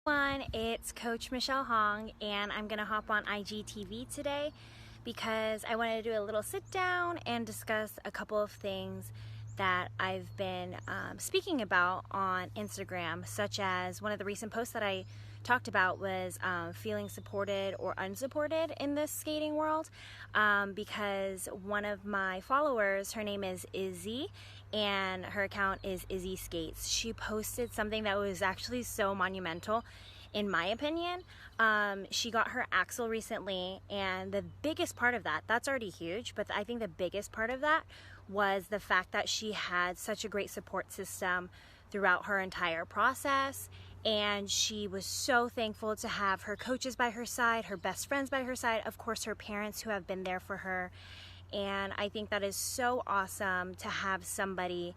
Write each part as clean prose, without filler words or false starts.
It's Coach Michelle Hong, and I'm gonna hop on IGTV today because I wanted to do a little sit down and discuss a couple of things that I've been speaking about on Instagram, such as one of the recent posts that I talked about was feeling supported or unsupported in this skating world, because one of my followers, her name is Izzy, and her account is Izzy Skates. She posted something that was actually so monumental in my opinion. She got her axle recently, and the biggest part of that's already huge, but I think the biggest part of that was the fact that she had such a great support system throughout her entire process, and she was so thankful to have her coaches by her side, her best friends by her side, of course her parents who have been there for her. And I think that is so awesome to have somebody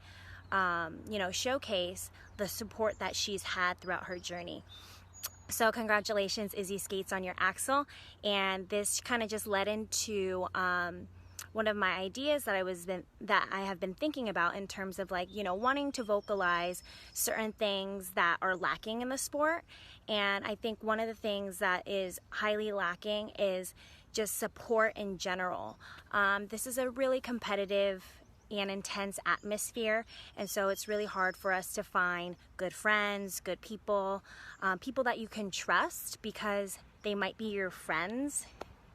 showcase the support that she's had throughout her journey. So congratulations, Izzy Skates, on your axle. And this kind of just led into one of my ideas that I have been thinking about in terms of wanting to vocalize certain things that are lacking in the sport. And I think one of the things that is highly lacking is just support in general. This is a really competitive and intense atmosphere, and so it's really hard for us to find good friends, good people, people that you can trust, because they might be your friends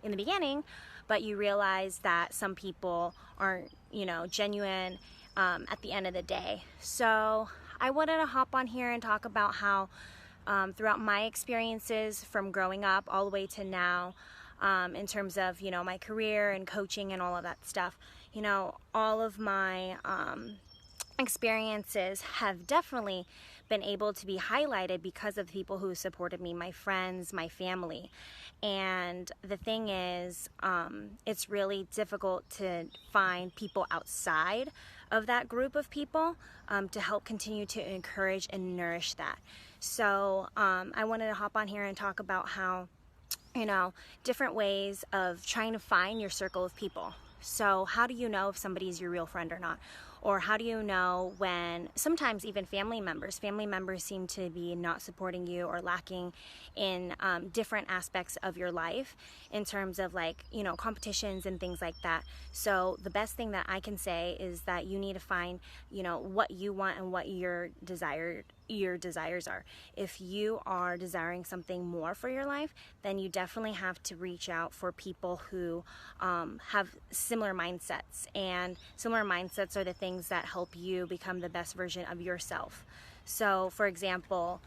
in the beginning, but you realize that some people aren't, genuine at the end of the day. So I wanted to hop on here and talk about how throughout my experiences from growing up all the way to now, in terms of, my career and coaching and all of that stuff, all of my experiences have definitely been able to be highlighted because of the people who supported me, my friends, my family. And the thing is, it's really difficult to find people outside of that group of people to help continue to encourage and nourish that. So I wanted to hop on here and talk about how, different ways of trying to find your circle of people. So how do you know if somebody's your real friend or not? Or how do you know when sometimes even family members seem to be not supporting you or lacking in different aspects of your life in terms of competitions and things like that. So the best thing that I can say is that you need to find, what you want and what your desires are. If you are desiring something more for your life, then you definitely have to reach out for people who have similar mindsets, and similar mindsets are the things that help you become the best version of yourself. So for example,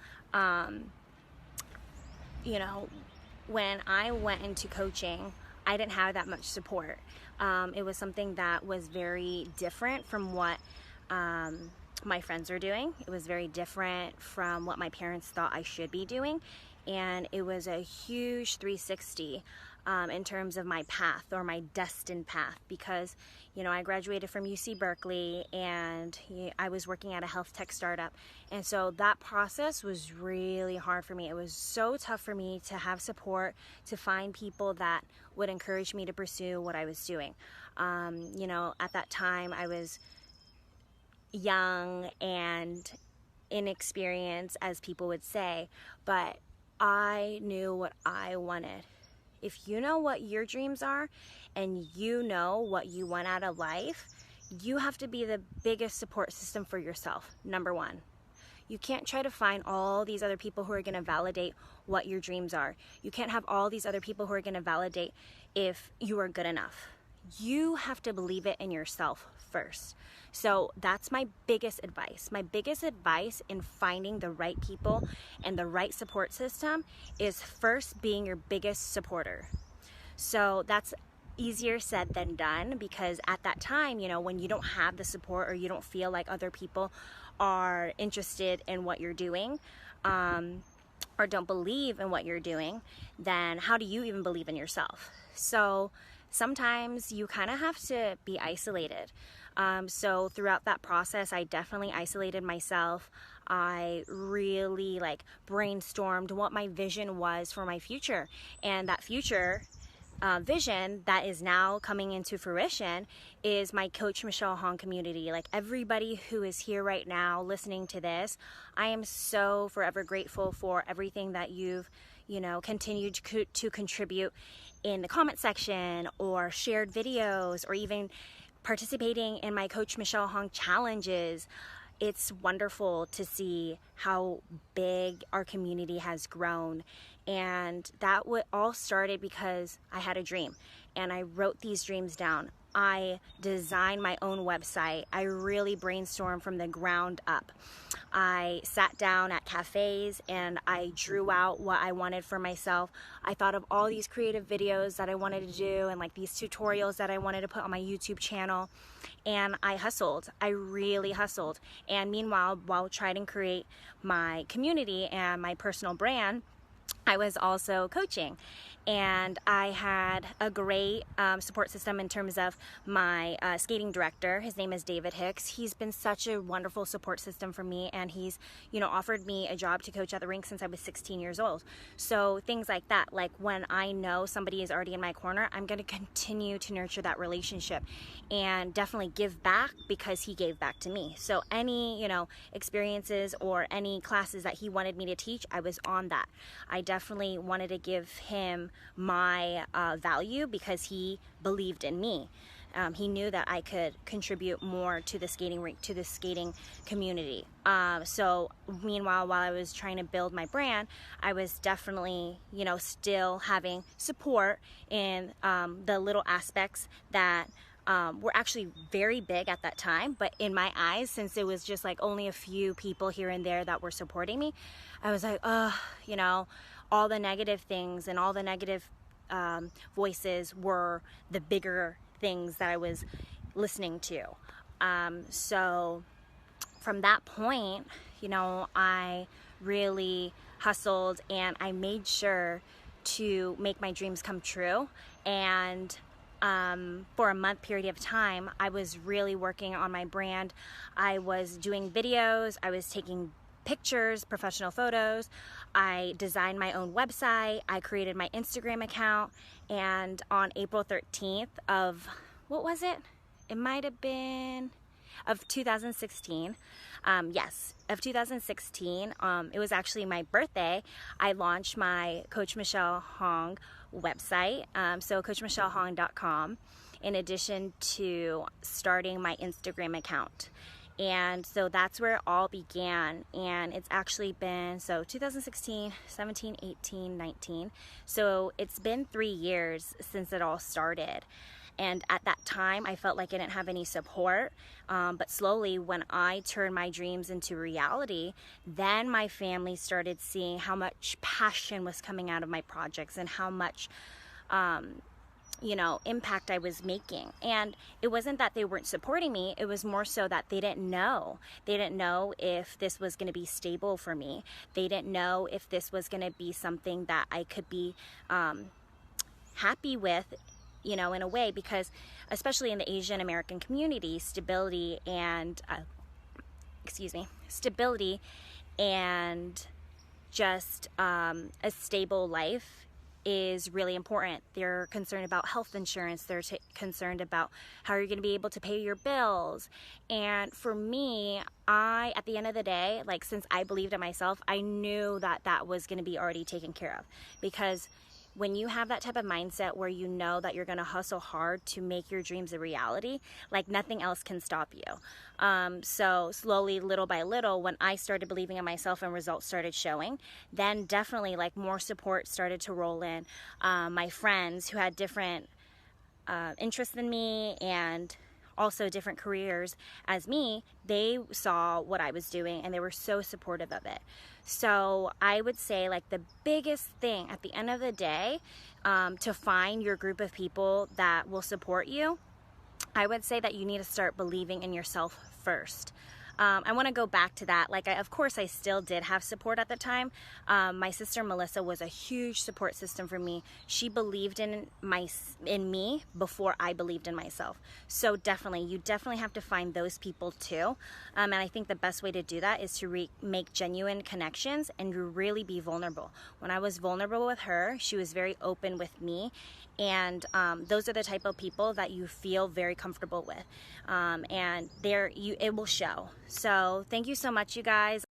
when I went into coaching, I didn't have that much support. It was something that was very different from what my friends are doing. It was very different from what my parents thought I should be doing, and it was a huge 360 in terms of my path, or my destined path, because I graduated from UC Berkeley and I was working at a health tech startup, and so that process was really hard for me. It was so tough for me to have support, to find people that would encourage me to pursue what I was doing. At that time I was young and inexperienced, as people would say, but I knew what I wanted. If you know what your dreams are and you know what you want out of life, you have to be the biggest support system for yourself, number one. You can't try to find all these other people who are going to validate what your dreams are. You can't have all these other people who are going to validate if you are good enough. You have to believe it in yourself first. So that's my biggest advice. My biggest advice in finding the right people and the right support system is first being your biggest supporter. So that's easier said than done, because at that time, when you don't have the support, or you don't feel like other people are interested in what you're doing, or don't believe in what you're doing, then how do you even believe in yourself? So sometimes you kind of have to be isolated. So throughout that process, I definitely isolated myself. I really brainstormed what my vision was for my future. And that future vision that is now coming into fruition is my Coach Michelle Hong community. Like everybody who is here right now listening to this, I am so forever grateful for everything that you've, continued to contribute in the comment section, or shared videos, or even participating in my Coach Michelle Hong challenges. It's wonderful to see how big our community has grown. And that all started because I had a dream and I wrote these dreams down. I designed my own website. I really brainstormed from the ground up. I sat down at cafes and I drew out what I wanted for myself. I thought of all these creative videos that I wanted to do, and like these tutorials that I wanted to put on my YouTube channel. And I hustled. I really hustled. And meanwhile, while trying to create my community and my personal brand, I was also coaching. And I had a great support system in terms of my skating director. His name is David Hicks. He's been such a wonderful support system for me, and he's, offered me a job to coach at the rink since I was 16 years old. So things like that, like when I know somebody is already in my corner, I'm going to continue to nurture that relationship and definitely give back because he gave back to me. So any, experiences or any classes that he wanted me to teach, I was on that. I definitely wanted to give him my value because he believed in me. He knew that I could contribute more to the skating rink, to the skating community. So meanwhile, while I was trying to build my brand, I was definitely, still having support in the little aspects that were actually very big at that time. But in my eyes, since it was just like only a few people here and there that were supporting me, I was like, all the negative things and all the negative voices were the bigger things that I was listening to. So from that point, I really hustled and I made sure to make my dreams come true. And for a month period of time, I was really working on my brand. I was doing videos, I was taking pictures, professional photos. I designed my own website. I created my Instagram account. And on April 13th of, what was it? It might have been of 2016. Yes, of 2016. It was actually my birthday. I launched my Coach Michelle Hong website. So COACHMICHELLEHONG.com, in addition to starting my Instagram account. And so that's where it all began. And it's actually been, 2016, 17, 18, 19. So it's been 3 years since it all started. And at that time, I felt like I didn't have any support. But slowly, when I turned my dreams into reality, then my family started seeing how much passion was coming out of my projects and how much impact I was making. And it wasn't that they weren't supporting me, it was more so that they didn't know. They didn't know if this was going to be stable for me. They didn't know if this was going to be something that I could be happy with, in a way, because especially in the Asian American community, stability and just a stable life is really important. They're concerned about health insurance. They're concerned about how you're going to be able to pay your bills. And for me, at the end of the day, since I believed in myself, I knew that that was going to be already taken care of. Because when you have that type of mindset where you know that you're going to hustle hard to make your dreams a reality, nothing else can stop you. So slowly, little by little, when I started believing in myself and results started showing, then definitely more support started to roll in. My friends who had different interests than me and also different careers as me, they saw what I was doing and they were so supportive of it. So I would say the biggest thing at the end of the day, to find your group of people that will support you, I would say that you need to start believing in yourself first. I want to go back to that. Of course, I still did have support at the time. My sister Melissa was a huge support system for me. She believed in me before I believed in myself. So you definitely have to find those people too. And I think the best way to do that is to make genuine connections and really be vulnerable. When I was vulnerable with her, she was very open with me. and those are the type of people that you feel very comfortable with, and it will show. So thank you so much, you guys.